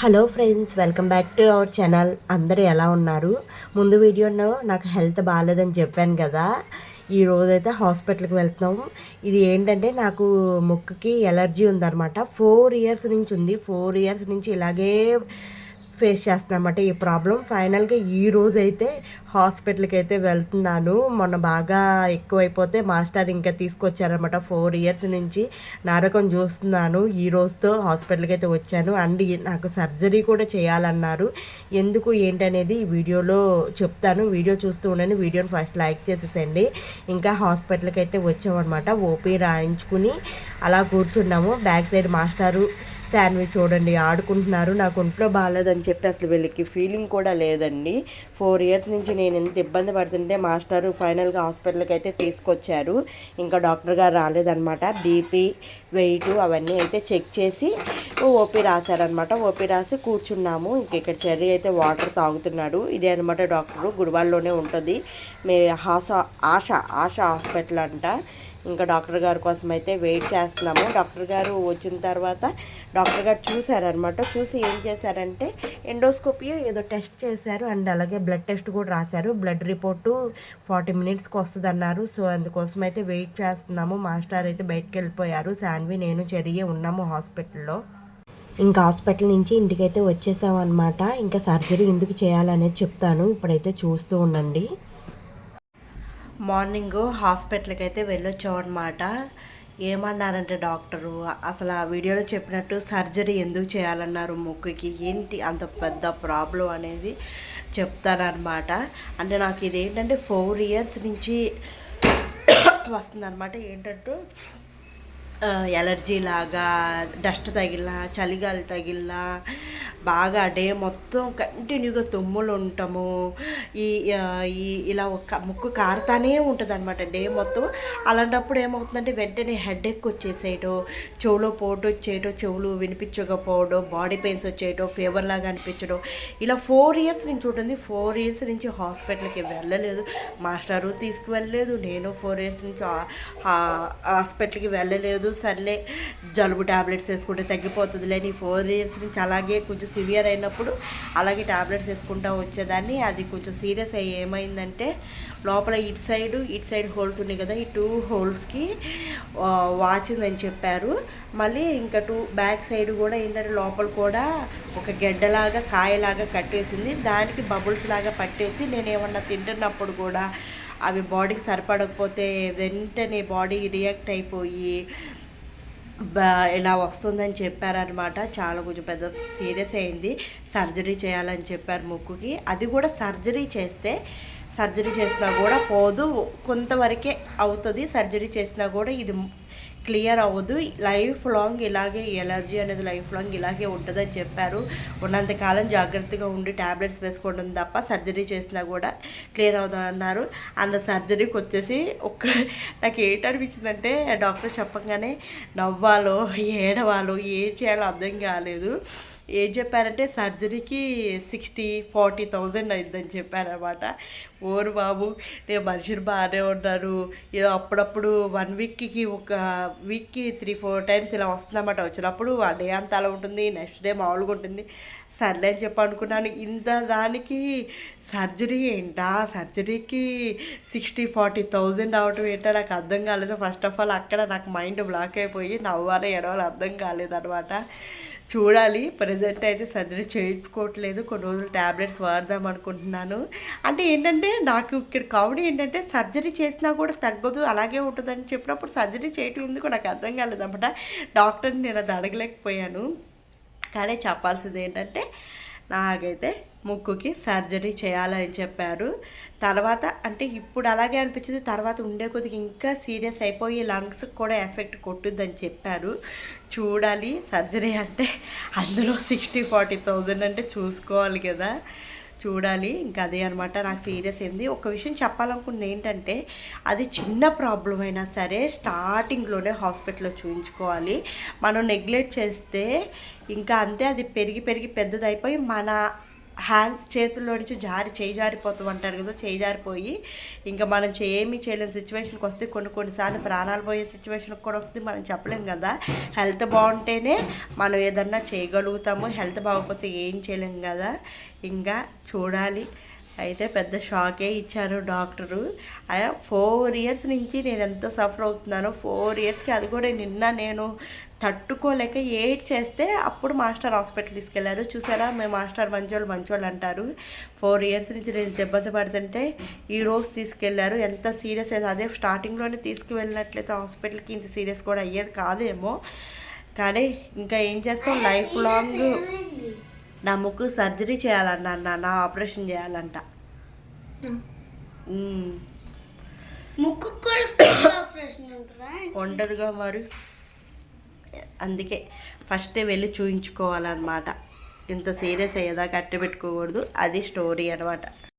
Hello friends, welcome back to our channel. అందరూ ఎలా ఉన్నారు? ముందు వీడియోలో నాకు హెల్త్ బాగాలేదని చెప్పాను కదా. ఈ రోజైతే హాస్పిటల్కి వెళ్తున్నాము. ఇది ఏంటంటే నాకు ముక్కుకి ఎలర్జీ ఉందన్నమాట. 4 ఇయర్స్ నుంచి ఉంది. 4 ఇయర్స్ నుంచి ఇలాగే ఫేస్ చేస్తానమాట ఈ ప్రాబ్లం. ఫైనల్గా ఈ రోజైతే హాస్పిటల్కి అయితే వెళ్తున్నాను. మొన్న బాగా ఎక్కువైపోతే మాస్టర్ ఇంకా తీసుకొచ్చారనమాట. 4 ఇయర్స్ నుంచి నరకం చూస్తున్నాను. ఈ రోజుతో హాస్పిటల్కి అయితే వచ్చాను. అండ్ నాకు సర్జరీ కూడా చేయాలన్నారు. ఎందుకు ఏంటనేది ఈ వీడియోలో చెప్తాను. వీడియో చూస్తూ ఉండండి. వీడియోని ఫస్ట్ లైక్ చేసేసండి. ఇంకా హాస్పిటల్కి అయితే వచ్చామన్నమాట. ఓపీ రాయించుకుని అలా కూర్చున్నాము. బ్యాక్ సైడ్ మాస్టారు శాండ్విచ్ చూడండి ఆడుకుంటున్నారు. నాకు ఒంట్లో బాగాలేదని చెప్పి అసలు వీళ్ళకి ఫీలింగ్ కూడా లేదండి. 4 ఇయర్స్ నుంచి నేను ఎంత ఇబ్బంది పడుతుంటే మాస్టరు ఫైనల్గా హాస్పిటల్కి అయితే తీసుకొచ్చారు. ఇంకా డాక్టర్ గారు రాలేదన్నమాట. బీపీ, వెయిట్ అవన్నీ అయితే చెక్ చేసి ఓపీ రాశారనమాట. ఓపీ రాసి కూర్చున్నాము. ఇంక ఇక్కడ చెర్రీ అయితే వాటర్ తాగుతున్నాడు. ఇదే అనమాట డాక్టరు. గుడివాడలోనే ఉంటుంది. ఆశ హాస్పిటల్ అంట. ఇంకా డాక్టర్ గారి కోసం అయితే వెయిట్ చేస్తున్నాము. డాక్టర్ గారు వచ్చిన తర్వాత డాక్టర్ గారు చూశారనమాట. చూసి ఏం చేశారంటే ఎండోస్కోపీ ఏదో టెస్ట్ చేశారు. అండ్ అలాగే బ్లడ్ టెస్ట్ కూడా రాశారు. బ్లడ్ రిపోర్టు 40 మినిట్స్కి వస్తుంది అన్నారు. సో అందుకోసం అయితే వెయిట్ చేస్తున్నాము. మాస్టర్ అయితే బయటకు వెళ్ళిపోయారు. శాన్వి, నేను, చెరియే ఉన్నాము హాస్పిటల్లో. ఇంకా హాస్పిటల్ నుంచి ఇంటికైతే వచ్చేసామన్నమాట. ఇంకా సర్జరీ ఎందుకు చేయాలనేది చెప్తాను. ఇప్పుడైతే చూస్తూ ఉండండి. మార్నింగ్ హాస్పిటల్కి అయితే వెళ్ళొచ్చామన్నమాట. ఏమన్నారంటే డాక్టరు అసలు ఆ వీడియోలో చెప్పినట్టు సర్జరీ ఎందుకు చేయాలన్నారు ముక్కుకి, ఏంటి అంత పెద్ద ప్రాబ్లం అనేది చెప్తారనమాట. అంటే నాకు ఇది ఏంటంటే 4 ఇయర్స్ నుంచి వస్తుందన్నమాట. ఏంటంటే ఎలర్జీ లాగా, డస్ట్ తగిలినా, చలిగాలి తగిలినా బాగా డే మొత్తం కంటిన్యూగా తుమ్ములు ఉండటము, ఈ ఇలా ఒక ముక్కు కారుతానే ఉంటుంది అనమాట డే మొత్తం. అలాంటప్పుడు ఏమవుతుందంటే వెంటనే హెడేక్ వచ్చేసేయటం, చెవులో పోటు వచ్చేయటం, చెవులు వినిపించకపోవడం, బాడీ పెయిన్స్ వచ్చేయటం, ఫీవర్ లాగా అనిపించడం, ఇలా 4 ఇయర్స్ నుంచి ఉంటుంది. 4 ఇయర్స్ నుంచి హాస్పిటల్కి వెళ్ళలేదు. మాస్టరు తీసుకువెళ్ళలేదు. నేను 4 ఇయర్స్ నుంచి హాస్పిటల్కి వెళ్ళలేదు. సర్లే జలుబు ట్యాబ్లెట్స్ వేసుకుంటే తగ్గిపోతుందిలే. 4 ఇయర్స్ నుంచి అలాగే కొంచెం సివియర్ అయినప్పుడు అలాగే ట్యాబ్లెట్స్ వేసుకుంటూ వచ్చేదాన్ని. అది కొంచెం సీరియస్ అయ్యి ఏమైందంటే లోపల ఇటు సైడ్ హోల్స్ ఉన్నాయి కదా, ఈ 2 హోల్స్కి వాచిందని చెప్పారు. మళ్ళీ ఇంకా బ్యాక్ సైడ్ కూడా ఏంటంటే లోపల కూడా ఒక గెడ్డలాగా కాయలాగా కట్టేసింది. దానికి బబుల్స్ లాగా పట్టేసి నేను ఏమన్నా తింటున్నప్పుడు కూడా అవి బాడీకి సరిపడకపోతే వెంటనే బాడీ రియాక్ట్ అయిపోయి ఇలా వస్తుందని చెప్పారనమాట. చాలా కొంచెం పెద్ద సీరియస్ అయింది. సర్జరీ చేయాలని చెప్పారు ముక్కుకి. అది కూడా సర్జరీ చేసినా కూడా పోదు, కొంతవరకే అవుతుంది. సర్జరీ చేసినా కూడా ఇది క్లియర్ అవ్వదు. లైఫ్ లాంగ్ ఇలాగే ఎలర్జీ అనేది లైఫ్ లాంగ్ ఇలాగే ఉంటుందని చెప్పారు. ఉన్నంతకాలం జాగ్రత్తగా ఉండి ట్యాబ్లెట్స్ వేసుకోవడం తప్ప సర్జరీ చేసినా కూడా క్లియర్ అవుతుంది అన్నారు. అంత సర్జరీకి వచ్చేసి నాకు ఏంటనిపించిందంటే డాక్టర్ చెప్పగానే నవ్వాలో ఏడవాలో ఏం చేయాలో అర్థం కాలేదు. ఏం చెప్పారంటే సర్జరీకి 60-40,000 అయిద్దని చెప్పారనమాట. ఓరు బాబు, నేను మనుషులు బాగానే ఉన్నారు. ఏదో అప్పుడప్పుడు 1 వీక్కి 3-4 టైమ్స్ ఇలా వస్తుందన్నమాట. వచ్చినప్పుడు ఆ డే అంతా అలా ఉంటుంది, నెక్స్ట్ డే మామూలుగా ఉంటుంది. సర్లే అని చెప్పి అనుకున్నాను. ఇంత దానికి సర్జరీ ఏంటా, సర్జరీకి 60-40,000 అవటం ఏంటో నాకు అర్థం కాలేదు. ఫస్ట్ ఆఫ్ ఆల్ అక్కడ నాకు మైండ్ బ్లాక్ అయిపోయి నవ్వాలి ఎడవాలి అర్థం కాలేదనమాట. చూడాలి. ప్రజెంట్ అయితే సర్జరీ చేయించుకోవట్లేదు. కొన్ని రోజులు ట్యాబ్లెట్స్ వాడదాం అనుకుంటున్నాను. అంటే ఏంటంటే నాకు ఇక్కడ కామెడీ ఏంటంటే సర్జరీ చేసినా కూడా తగ్గదు, అలాగే ఉంటుందని చెప్పినప్పుడు సర్జరీ చేయటం ఎందుకు నాకు అర్థం కాలేదన్నమాట. డాక్టర్ని నేను అది అడగలేకపోయాను. కానీ చెప్పాల్సింది ఏంటంటే నాకైతే ముక్కుకి సర్జరీ చేయాలని చెప్పారు. తర్వాత అంటే ఇప్పుడు అలాగే అనిపించింది, తర్వాత ఉండే కొద్దిగా ఇంకా సీరియస్ అయిపోయి లంగ్స్కి కూడా ఎఫెక్ట్ కొట్టుద్దని చెప్పారు. చూడాలి. సర్జరీ అంటే అందులో 60-40,000 అంటే చూసుకోవాలి కదా, చూడాలి. ఇంకా అదే అనమాట నాకు సీరియస్ అయింది. ఒక విషయం చెప్పాలనుకుంది ఏంటంటే అది చిన్న ప్రాబ్లం అయినా సరే స్టార్టింగ్లోనే హాస్పిటల్లో చూపించుకోవాలి. మనం నెగ్లెక్ట్ చేస్తే ఇంకా అంతే, అది పెరిగి పెద్దదైపోయి మన హ్యాండ్స్ చేతుల్లో నుంచి చేయి జారిపోతాం అంటారు కదా, చేయి జారిపోయి ఇంకా మనం ఏమీ చేయలేని సిచ్యువేషన్కి వస్తే కొన్నిసార్లు ప్రాణాలు పోయే సిచ్యువేషన్కి కూడా వస్తే మనం చెప్పలేం కదా. హెల్త్ బాగుంటేనే మనం ఏదన్నా చేయగలుగుతాము, హెల్త్ బాగోకపోతే ఏం చేయలేం కదా. ఇంకా చూడాలి. అయితే పెద్ద షాకే ఇచ్చారు డాక్టరు. 4 ఇయర్స్ నుంచి నేను ఎంత సఫర్ అవుతున్నానో, 4 ఇయర్స్కి అది కూడా నిన్న నేను తట్టుకోలేక చేస్తే అప్పుడు మాస్టర్ హాస్పిటల్ తీసుకెళ్ళారు. చూసారా, మేము మాస్టర్ మంచోళ్ళు అంటారు. 4 ఇయర్స్ నుంచి నేను దెబ్బలు పడుతుంటే ఈరోజు తీసుకెళ్లారు. ఎంత సీరియస్ అయింది, అదే స్టార్టింగ్లోనే తీసుకువెళ్ళినట్లయితే హాస్పిటల్కి ఇంత సీరియస్ కూడా అయ్యేది కాదేమో. కానీ ఇంకా ఏం చేస్తాం, లైఫ్ లాంగ్ నా ముక్కు సర్జరీ చేయాలన్నా, నా ఆపరేషన్ చేయాలంట. ముక్కు ఉంటుందిగా మరి, అందుకే ఫస్టే వెళ్ళి చూయించుకోవాలన్నమాట. ఇంత సీరియస్ అయ్యేదాకా అట్టు పెట్టుకోకూడదు. అది స్టోరీ అనమాట.